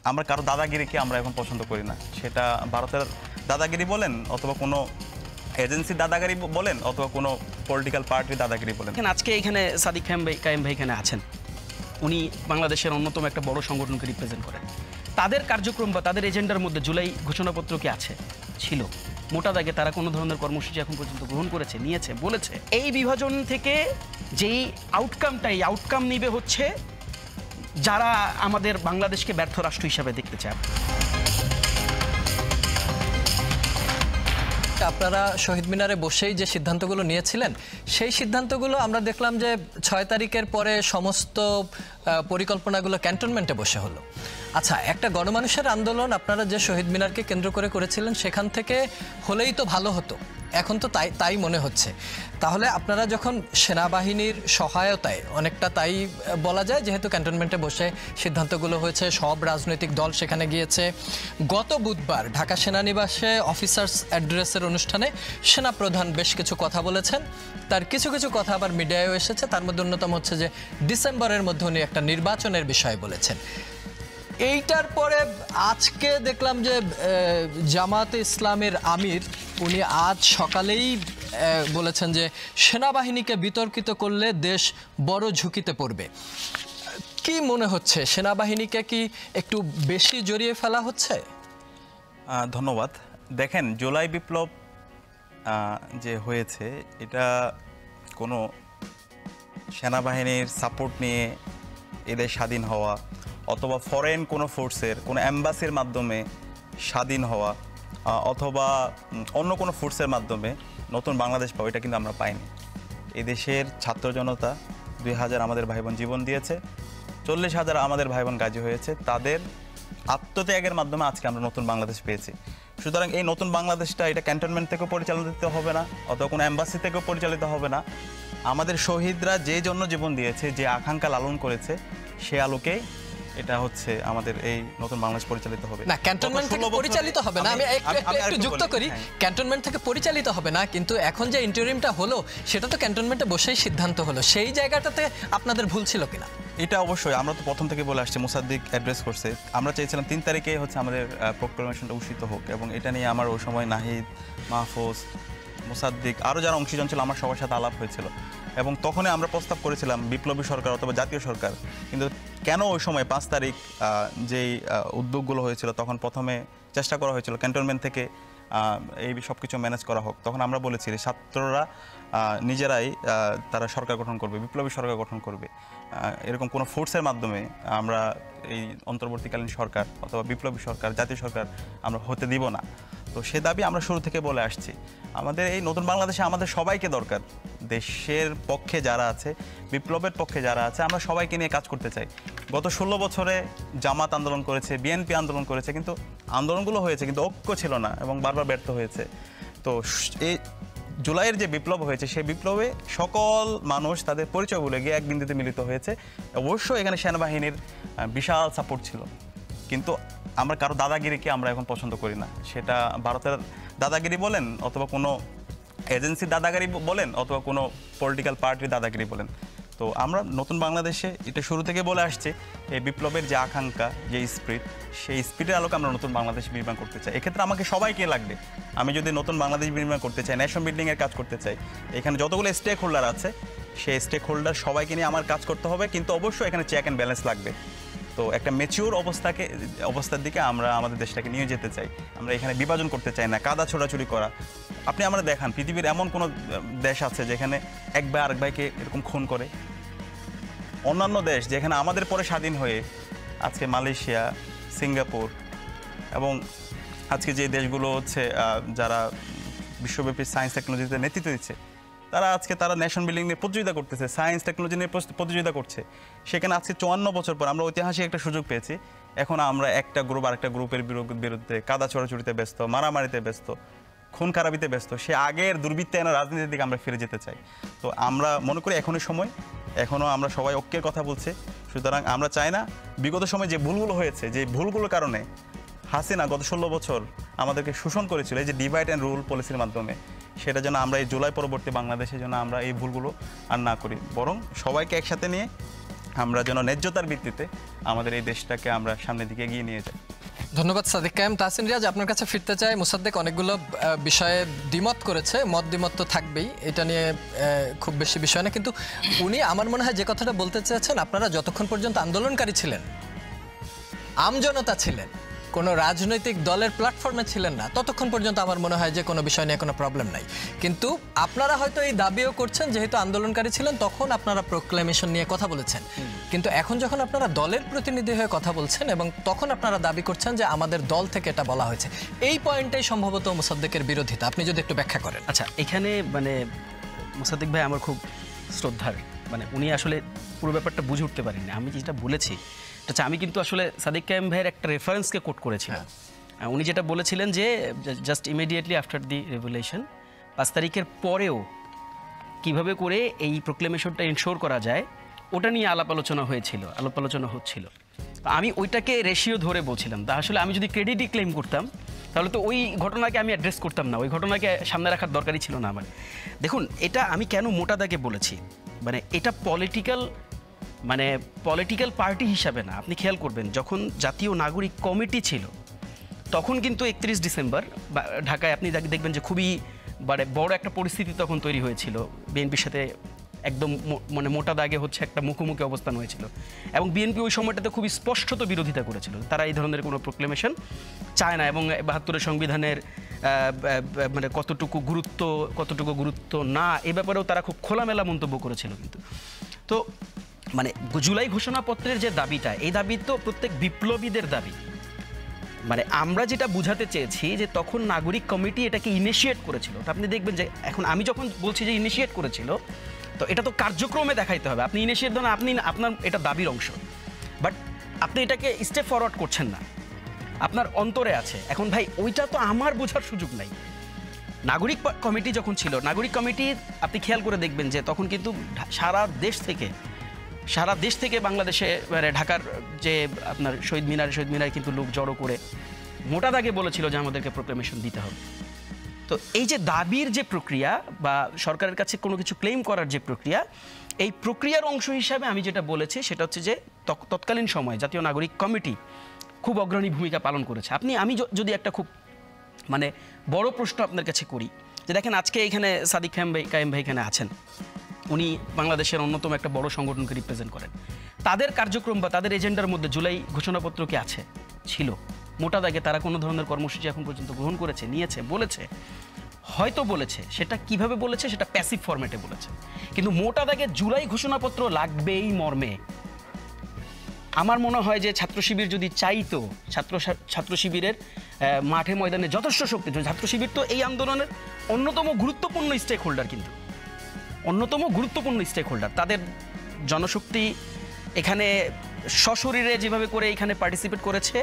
আমরা কারো দাদাগিরিকে আমরা এখন পছন্দ করি না। সেটা ভারতের দাদাগিরি বলেন অথবা কোনো এজেন্সির দাদাগিরি বলেন অথবা কোনো পলিটিক্যাল পার্টির দাদাগিরি বলেন। আজকে এখানে সাদিক কায়েম ভাই এখানে আছেন, উনি বাংলাদেশের অন্যতম একটা বড় সংগঠনকে রিপ্রেজেন্ট করেন। তাদের কার্যক্রম বা তাদের এজেন্ডার মধ্যে জুলাই ঘোষণাপত্র কি আছে? ছিল। মোটা দাগে তারা কোনো ধরনের কর্মসূচি এখন পর্যন্ত গ্রহণ করেছে, নিয়েছে, বলেছে। এই বিভাজন থেকে যেই আউটকামটা, এই আউটকাম নিবে হচ্ছে যারা আমাদের বাংলাদেশকে ব্যর্থ রাষ্ট্র হিসাবে দেখতে চায়। আপনারা শহীদ মিনারে বসেই যে সিদ্ধান্তগুলো নিয়েছিলেন, সেই সিদ্ধান্তগুলো আমরা দেখলাম যে 6 তারিখের পরে সমস্ত পরিকল্পনাগুলো ক্যান্টনমেন্টে বসে হলো। আচ্ছা, একটা গণমানুষের আন্দোলন আপনারা যে শহীদ মিনারকে কেন্দ্র করে করেছিলেন, সেখান থেকে হলেই তো ভালো হতো, এখন তো তাই মনে হচ্ছে। তাহলে আপনারা যখন সেনাবাহিনীর সহায়তায়, অনেকটা তাই বলা যায়, যেহেতু ক্যান্টনমেন্টে বসে সিদ্ধান্তগুলো হয়েছে, সব রাজনৈতিক দল সেখানে গিয়েছে। গত বুধবার ঢাকা সেনানিবাসে অফিসার্স অ্যাড্রেসের অনুষ্ঠানে সেনাপ্রধান বেশ কিছু কথা বলেছেন। তার কিছু কিছু কথা আবার মিডিয়ায়ও এসেছে। তার মধ্যে অন্যতম হচ্ছে যে ডিসেম্বরের মধ্যে উনি একটা নির্বাচনের বিষয় বলেছেন। এইটার পরে আজকে দেখলাম যে জামাতে ইসলামের আমির উনি আজ সকালেই বলেছেন যে সেনাবাহিনীকে বিতর্কিত করলে দেশ বড় ঝুঁকিতে পড়বে। কি মনে হচ্ছে, সেনাবাহিনীকে কি একটু বেশি জড়িয়ে ফেলা হচ্ছে? ধন্যবাদ। দেখেন, জুলাই বিপ্লব যে হয়েছে, এটা কোনো সেনাবাহিনীর সাপোর্ট নিয়ে এদের স্বাধীন হওয়া অথবা ফরেন কোনো ফোর্সের কোনো অ্যাম্বাসির মাধ্যমে স্বাধীন হওয়া অথবা অন্য কোনো ফোর্সের মাধ্যমে নতুন বাংলাদেশ পাওয়া, এটা কিন্তু আমরা পাইনি। এদেশের ছাত্র জনতা 2000 আমাদের ভাই বোন জীবন দিয়েছে, 40,000 আমাদের ভাই বোন গাজী হয়েছে। তাদের আত্মত্যাগের মাধ্যমে আজকে আমরা নতুন বাংলাদেশ পেয়েছি। সুতরাং এই নতুন বাংলাদেশটা এটা ক্যান্টনমেন্ট থেকেও পরিচালিত হবে না অথবা কোনো অ্যাম্বাসি থেকেও পরিচালিত হবে না। আমাদের শহীদরা যে জন্য জীবন দিয়েছে, যে আকাঙ্ক্ষা লালন করেছে, সে আলোকেই এটা হচ্ছে আমাদের এই নতুন বাংলাদেশ পরিচালিত হবে। না, ক্যান্টনমেন্ট থেকে পরিচালিত হবে না, আমি একটু যুক্ত করি। ক্যান্টনমেন্ট থেকে পরিচালিত হবে না, কিন্তু এখন যে ইন্টারিমটা হলো সেটা তো ক্যান্টনমেন্টে বসেই সিদ্ধান্ত হলো। সেই জায়গাটাতে আপনাদের ভুল ছিল কিনা? এটা অবশ্যই আমরা তো প্রথম থেকে বলে আসছি, মোসাদ্দিক অ্যাড্রেস করছে। আমরা চেয়েছিলাম 3 তারিখে হচ্ছে আমাদের প্রোক্লামেশনটা উষিত হোক, এবং এটা নিয়ে আমার ওই সময় নাহিদ, মাহফুজ, মোসাদ্দিক আরও যারা অংশীজন ছিল আমার সবার সাথে আলাপ হয়েছিল, এবং তখনই আমরা প্রস্তাব করেছিলাম বিপ্লবী সরকার অথবা জাতীয় সরকার। কিন্তু কেন ওই সময় 5 তারিখ যেই উদ্যোগগুলো হয়েছিল, তখন প্রথমে চেষ্টা করা হয়েছিল ক্যান্টনমেন্ট থেকে এই সব কিছু ম্যানেজ করা হোক। তখন আমরা বলেছি ছাত্ররা নিজেরাই তারা সরকার গঠন করবে, বিপ্লবী সরকার গঠন করবে। এরকম কোনো ফোর্সের মাধ্যমে আমরা এই অন্তর্বর্তীকালীন সরকার অথবা বিপ্লবী সরকার, জাতীয় সরকার আমরা হতে দিব না। তো সে দাবি আমরা শুরু থেকে বলে আসছি। আমাদের এই নতুন বাংলাদেশে আমাদের সবাইকে দরকার। দেশের পক্ষে যারা আছে, বিপ্লবের পক্ষে যারা আছে, আমরা সবাইকে নিয়ে কাজ করতে চাই। গত 16 বছরে জামাত আন্দোলন করেছে, বিএনপি আন্দোলন করেছে, কিন্তু আন্দোলনগুলো হয়েছে কিন্তু ঐক্য ছিল না এবং বারবার ব্যর্থ হয়েছে। তো এই জুলাইয়ের যে বিপ্লব হয়েছে, সেই বিপ্লবে সকল মানুষ তাদের পরিচয় ভুলে গিয়ে এক বিন্দুতে মিলিত হয়েছে। অবশ্যই এখানে সেনাবাহিনীর বিশাল সাপোর্ট ছিল, কিন্তু আমরা কারো দাদাগিরিকে আমরা এখন পছন্দ করি না। সেটা ভারতের দাদাগিরি বলেন অথবা কোনো এজেন্সির দাদাগিরি বলেন অথবা কোনো পলিটিক্যাল পার্টির দাদাগিরি বলেন। তো আমরা নতুন বাংলাদেশে এটা শুরু থেকে বলে আসছি, এই বিপ্লবের যে আকাঙ্ক্ষা, যে স্পিরিট, সেই স্পিরিটের আলোকে আমরা নতুন বাংলাদেশ নির্মাণ করতে চাই। এক্ষেত্রে আমাকে সবাইকে লাগবে। আমি যদি নতুন বাংলাদেশ নির্মাণ করতে চাই, ন্যাশন বিল্ডিংয়ের কাজ করতে চাই, এখানে যতগুলো স্টেক হোল্ডার আছে, সেই স্টেক হোল্ডার সবাইকে নিয়ে আমার কাজ করতে হবে, কিন্তু অবশ্যই এখানে চেক অ্যান্ড ব্যালেন্স লাগবে। তো একটা ম্যাচিওর অবস্থার দিকে আমরা আমাদের দেশটাকে নিয়ে যেতে চাই। আমরা এখানে বিভাজন করতে চাই না, কাদা ছোড়াছুড়ি করা। আপনি আমরা দেখান, পৃথিবীর এমন কোনো দেশ আছে যেখানে এক ভাই আরেক ভাইকে এরকম খুন করে? অন্যান্য দেশ যেখানে আমাদের পরে স্বাধীন হয়ে আজকে মালয়েশিয়া, সিঙ্গাপুর এবং আজকে যে দেশগুলো হচ্ছে যারা বিশ্বব্যাপী সায়েন্স টেকনোলজিতে নেতৃত্ব দিচ্ছে, তারা ন্যাশন বিল্ডিং নিয়ে প্রতিযোগিতা করতেছে, সায়েন্স টেকনোলজি নিয়ে প্রতিযোগিতা করছে। সেখানে আজকে 54 বছর পর আমরা ঐতিহাসিক একটা সুযোগ পেয়েছি। এখন আমরা একটা গ্রুপ আরেকটা গ্রুপের বিরুদ্ধে কাদা ছোড়াছুড়িতে ব্যস্ত, মারামারিতে ব্যস্ত, খুন খারাপিতে ব্যস্ত। সে আগের দুর্বৃত্তায়ন রাজনীতির দিকে আমরা ফিরে যেতে চাই। তো আমরা মনে করি এখনই সময়, এখনও আমরা সবাই ঐক্যের কথা বলছি। সুতরাং আমরা চাই না বিগত সময় যে ভুলগুলো হয়েছে, যে ভুলগুলোর কারণে হাসিনা গত 16 বছর আমাদেরকে শোষণ করেছিল, এই যে ডিভাইড অ্যান্ড রুল পলিসির মাধ্যমে, সেটা যেন আমরা এই জুলাই পরবর্তী বাংলাদেশের জন্য আমরা এই ভুলগুলো আর না করি, বরং সবাইকে একসাথে নিয়ে আমরা যেন ন্যায্যতার ভিত্তিতে আমাদের এই দেশটাকে আমরা সামনের দিকে এগিয়ে নিয়ে যাই। ধন্যবাদ সাদিক কায়েম। তাহসিন রিয়াজ, আপনার কাছে ফিরতে চাই। মোসাদ্দেক অনেকগুলো বিষয়ে দ্বিমত করেছে, দ্বিমত তো থাকবেই, এটা নিয়ে খুব বেশি বিষয় না, কিন্তু উনি আমার মনে হয় যে কথাটা বলতে চেয়েছেন, আপনারা যতক্ষণ পর্যন্ত আন্দোলনকারী ছিলেন, আমজনতা ছিলেন, কোনো রাজনৈতিক দলের প্ল্যাটফর্মে ছিলেন না, ততক্ষণ পর্যন্ত আমার মনে হয় যে কোনো বিষয় নিয়ে কোনো প্রবলেম নাই। কিন্তু আপনারা হয়তো এই দাবিও করছেন, যেহেতু আন্দোলনকারী ছিলেন তখন আপনারা প্রোক্লেমেশন নিয়ে কথা বলেছেন, কিন্তু এখন যখন আপনারা দলের প্রতিনিধি হয়ে কথা বলছেন এবং তখন আপনারা দাবি করছেন যে আমাদের দল থেকে এটা বলা হয়েছে, এই পয়েন্টটাই সম্ভবত মোসাদ্দেকের বিরোধিতা। আপনি যদি একটু ব্যাখ্যা করেন। আচ্ছা, এখানে মানে মোসাদ্দেক ভাই আমার খুব শ্রদ্ধার, মানে উনি আসলে পুরো ব্যাপারটা বুঝে উঠতে পারেননি। আমি যেটা বলেছি, আচ্ছা, আমি কিন্তু আসলে সাদিক কায়েম ভাইয়ের একটা রেফারেন্সকে কোট করেছিলাম। উনি যেটা বলেছিলেন যে just immediately after the revolution, 5 তারিখের পরেও কিভাবে করে এই প্রোক্লেমেশনটা ইনশোর করা যায় ওটা নিয়ে আলাপ আলোচনা হচ্ছিল। আমি ওইটাকে রেশিও ধরে বলছিলাম। তা আসলে আমি যদি ক্রেডিটই ক্লেম করতাম তাহলে তো ওই ঘটনাকে আমি অ্যাড্রেস করতাম না, ওই ঘটনাকে সামনে রাখার দরকারই ছিল না আমার। দেখুন, এটা আমি কেন মোটা দাগে বলেছি, মানে এটা পলিটিক্যাল পার্টি হিসাবে না। আপনি খেয়াল করবেন, যখন জাতীয় নাগরিক কমিটি ছিল তখন কিন্তু 31 ডিসেম্বর ঢাকায় আপনি দেখবেন যে খুবই বড় একটা পরিস্থিতি তখন তৈরি হয়েছিল। বিএনপির সাথে একদম মানে মোটা দাগে হচ্ছে একটা মুখোমুখি অবস্থান হয়েছিল, এবং বিএনপি ওই সময়টাতে খুবই স্পষ্টত বিরোধিতা করেছিল। তারা এই ধরনের কোনো প্রোক্লেমেশন চায় না, এবং 72 সংবিধানের মানে কতটুকু গুরুত্ব না এ ব্যাপারেও তারা খুব খোলামেলা মন্তব্য করেছিল। কিন্তু তো মানে জুলাই ঘোষণাপত্রের যে দাবিটা, এই দাবি তো প্রত্যেক বিপ্লবীদের দাবি। মানে আমরা যেটা বুঝাতে চেয়েছি যে তখন নাগরিক কমিটি এটাকে ইনিশিয়েট করেছিল। তো আপনি দেখবেন যে এখন আমি যখন বলছি যে ইনিশিয়েট করেছিল, তো এটা তো কার্যক্রমে দেখাইতে হবে। আপনি ইনিশিয়েট দেন, আপনার এটা দাবির অংশ, বাট আপনি এটাকে স্টেপ ফরওয়ার্ড করছেন না, আপনার অন্তরে আছে। এখন ভাই ওইটা তো আমার বোঝার সুযোগ নাই। নাগরিক কমিটি যখন ছিল, নাগরিক কমিটি আপনি খেয়াল করে দেখবেন যে তখন কিন্তু সারা দেশ থেকে বাংলাদেশে মানে ঢাকার যে আপনার শহীদ মিনারে কিন্তু লোক জড়ো করে মোটা দাগে বলেছিল যে আমাদেরকে প্রোক্লেমেশন দিতে হবে। তো এই যে দাবির যে প্রক্রিয়া বা সরকারের কাছে কোনো কিছু ক্লেম করার যে প্রক্রিয়া, এই প্রক্রিয়ার অংশ হিসাবে আমি যেটা বলেছি সেটা হচ্ছে যে তৎকালীন সময় জাতীয় নাগরিক কমিটি খুব অগ্রণী ভূমিকা পালন করেছে। আমি যদি একটা খুব মানে বড় প্রশ্ন আপনার কাছে করি, যে দেখেন আজকে এখানে সাদিক কায়েম ভাই এখানে আছেন, উনি বাংলাদেশের অন্যতম একটা বড় সংগঠনকে রিপ্রেজেন্ট করেন। তাদের কার্যক্রম বা তাদের এজেন্ডার মধ্যে জুলাই ঘোষণাপত্র কি ছিল? মোটা দাগে তারা কোনো ধরনের কর্মসূচি এখন পর্যন্ত গ্রহণ করেছে, নিয়েছে, হয়তো বলেছে, সেটা কিভাবে বলেছে, সেটা প্যাসিভ ফরম্যাটে বলেছে। কিন্তু মোটা দাগে জুলাই ঘোষণাপত্র লাগবেই মর্মে আমার মনে হয় যে ছাত্র শিবির যদি চাইতো, ছাত্র শিবিরের মাঠে ময়দানে যথেষ্ট শক্তি, ছাত্র শিবির তো এই আন্দোলনের অন্যতম গুরুত্বপূর্ণ স্টেক হোল্ডার, তাদের জনশক্তি এখানে সশরীরে যেভাবে করে এখানে পার্টিসিপেট করেছে,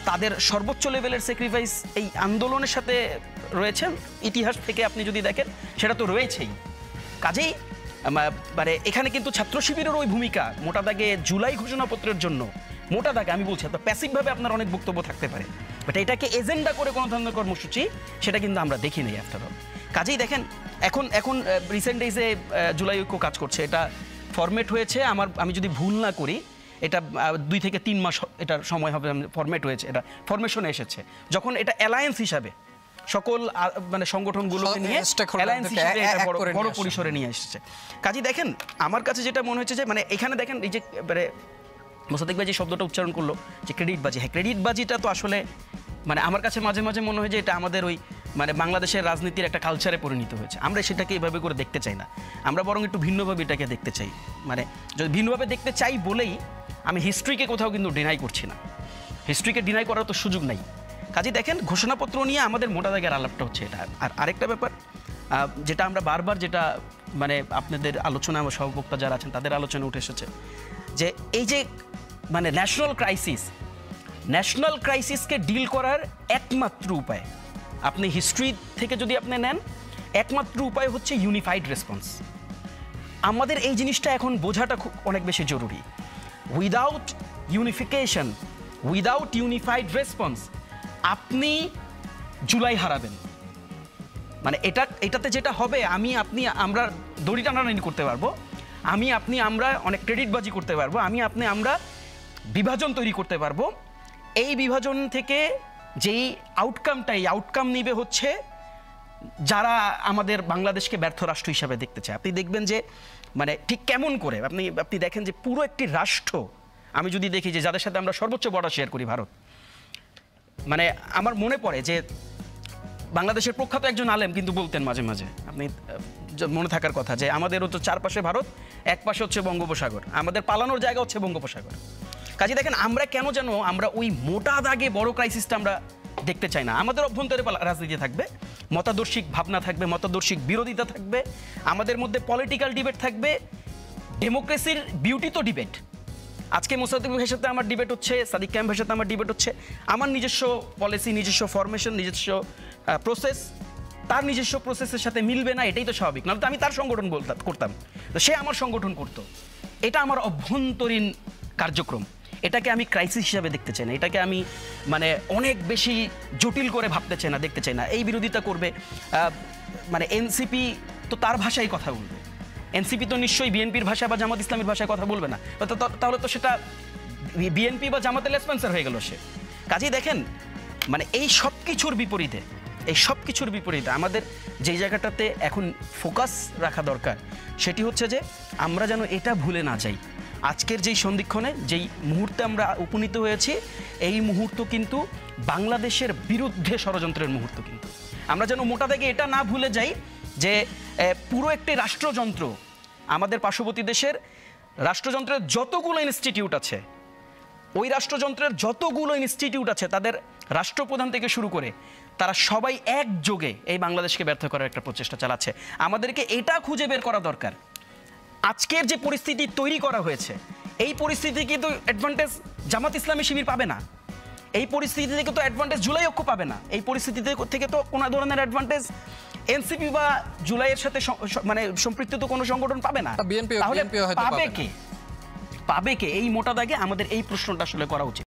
তাদের সর্বোচ্চ লেভেলের স্যাক্রিফাইস এই আন্দোলনের সাথে রয়েছে। ইতিহাস থেকে আপনি যদি দেখেন সেটা তো রয়েছেই। কাজেই মানে এখানে কিন্তু ছাত্র শিবিরের ওই ভূমিকা মোটা দাগে জুলাই ঘোষণাপত্রের জন্য, মোটা দাগে আমি বলছি, প্যাসিভভাবে আপনার অনেক বক্তব্য থাকতে পারে, বাট এটাকে এজেন্ডা করে কোনো ধরনের কর্মসূচি সেটা কিন্তু আমরা দেখি নাই আফটার অল। কাজেই দেখেন এখন রিসেন্ট ডেজে জুলাই ঐক্য কাজ করছে, এটা ফরম্যাট হয়েছে আমি যদি ভুল না করি এটা 2 থেকে 3 মাস এটার সময় হবে, ফরম্যাট হয়েছে, এটা ফরমেশনে এসেছে, যখন এটা অ্যালায়েন্স হিসাবে সকল মানে সংগঠনগুলোকে নিয়ে অ্যালায়েন্স হিসেবে বড় পরিসরে নিয়ে এসেছে। কাজেই দেখেন আমার কাছে যেটা মনে হচ্ছে যে মানে এখানে দেখেন এই যে মানে মোসাদ্দেক ভাই যে শব্দটা উচ্চারণ করলো যে ক্রেডিটবাজি, হ্যাঁ ক্রেডিটবাজিটা তো আসলে মানে আমার কাছে মাঝে মাঝে মনে হয় যে এটা আমাদের ওই মানে বাংলাদেশের রাজনীতির একটা কালচারে পরিণত হয়েছে। আমরা সেটাকে এইভাবে করে দেখতে চাই না, আমরা বরং একটু ভিন্নভাবে এটাকে দেখতে চাই। মানে যদি ভিন্নভাবে দেখতে চাই বলেই আমি হিস্ট্রিকে কোথাও কিন্তু ডিনাই করছি না, হিস্ট্রিকে ডিনাই করার তো সুযোগ নাই। কাজে দেখেন ঘোষণাপত্র নিয়ে আমাদের মোটা দাগের আলাপটা হচ্ছে এটা। আর আরেকটা ব্যাপার যেটা আমরা বারবার যেটা মানে আপনাদের আলোচনা, আমার সহবক্তা যারা আছেন তাদের আলোচনা উঠে এসেছে, যে এই যে মানে ন্যাশনাল ক্রাইসিসকে ডিল করার একমাত্র উপায়, আপনি হিস্ট্রি থেকে যদি আপনি নেন, একমাত্র উপায় হচ্ছে ইউনিফাইড রেসপন্স। আমাদের এই জিনিসটা এখন বোঝাটা খুব অনেক বেশি জরুরি। Without unification, without unified response আপনি জুলাই হারাবেন। মানে এটাতে যেটা হবে, আমরা দড়ি টানাটানি করতে পারবো, আমি আপনি আমরা অনেক ক্রেডিটবাজি করতে পারবো, আমি আপনি আমরা বিভাজন তৈরি করতে পারবো। এই বিভাজন থেকে যেই আউটকামটা, এই আউটকাম নিবে হচ্ছে যারা আমাদের বাংলাদেশকে ব্যর্থ রাষ্ট্র হিসাবে দেখতে চায়। আপনি দেখবেন যে মানে ঠিক কেমন করে আপনি দেখেন যে পুরো একটি রাষ্ট্র, আমি যদি দেখি যে যাদের সাথে আমরা সর্বোচ্চ বর্ডার শেয়ার করি, ভারত, মানে আমার মনে পড়ে যে বাংলাদেশের প্রখ্যাত একজন আলেম কিন্তু বলতেন মাঝে মাঝে, আপনি মনে থাকার কথা, যে আমাদেরও তো চারপাশে ভারত, এক পাশে হচ্ছে বঙ্গোপসাগর, আমাদের পালানোর জায়গা হচ্ছে বঙ্গোপসাগর। কাজে দেখেন আমরা কেন যেন আমরা ওই মোটা দাগে বড় ক্রাইসিসটা আমরা দেখতে চাই না। আমাদের অভ্যন্তরে রাজনীতি থাকবে, মতাদর্শিক ভাবনা থাকবে, মতাদর্শিক বিরোধিতা থাকবে, আমাদের মধ্যে পলিটিক্যাল ডিবেট থাকবে। ডেমোক্রেসির বিউটি তো ডিবেট। আজকে মোসাদ্দেক ভাইয়ের সাথে আমার ডিবেট হচ্ছে, সাদিক কায়েম ভাইয়ের সাথে আমার ডিবেট হচ্ছে, আমার নিজস্ব পলিসি, নিজস্ব ফরমেশন, নিজস্ব প্রসেস তার নিজস্ব প্রসেসের সাথে মিলবে না, এটাই তো স্বাভাবিক। নাহলে তো আমি তার সংগঠন করতাম, তো সে আমার সংগঠন করতো। এটা আমার অভ্যন্তরীণ কার্যক্রম, এটাকে আমি ক্রাইসিস হিসাবে দেখতে চাই না, এটাকে আমি মানে অনেক বেশি জটিল করে ভাবতে চাই না, দেখতে চাই না। এই বিরোধিতা করবে মানে এনসিপি তো তার ভাষায় কথা বলবে, এনসিপি তো নিশ্চয়ই বিএনপির ভাষা বা জামাত ইসলামের ভাষায় কথা বলবে না, তাহলে তো সেটা বিএনপি বা জামাতের লেসপেন্সার হয়ে গেল সে। কাজেই দেখেন মানে এই সব কিছুর বিপরীতে আমাদের যেই জায়গাটাতে এখন ফোকাস রাখা দরকার সেটি হচ্ছে যে আমরা যেন এটা ভুলে না যাই, আজকের যেই সন্ধিক্ষণে যেই মুহূর্তে আমরা উপনীত হয়েছি, এই মুহূর্ত কিন্তু বাংলাদেশের বিরুদ্ধে ষড়যন্ত্রের মুহূর্ত। কিন্তু আমরা যেন মোটা দাগে এটা না ভুলে যাই যে পুরো একটি রাষ্ট্রযন্ত্র, আমাদের পার্শ্ববর্তী দেশের রাষ্ট্রযন্ত্রের যতগুলো ইনস্টিটিউট আছে, ওই রাষ্ট্রযন্ত্রের যতগুলো ইনস্টিটিউট আছে, তাদের রাষ্ট্রপ্রধান থেকে শুরু করে তারা সবাই একযোগে এই বাংলাদেশকে ব্যর্থ করার একটা প্রচেষ্টা চালাচ্ছে। আমাদেরকে এটা খুঁজে বের করা দরকার, আজকের যে পরিস্থিতি তৈরি করা হয়েছে, এই পরিস্থিতি কিন্তু অ্যাডভান্টেজ জামাত ইসলামী শিবির পাবে না, এই পরিস্থিতি থেকে তো অ্যাডভান্টেজ জুলাই ঐক্য পাবে না, এই পরিস্থিতি থেকে তো কোনো ধরনের অ্যাডভান্টেজ এনসিপি বা জুলাইয়ের সাথে মানে সম্পৃক্ত তো কোনো সংগঠন পাবে না। তাহলে পাবে কে? এই মোটা দাগে আমাদের এই প্রশ্নটা আসলে করা উচিত।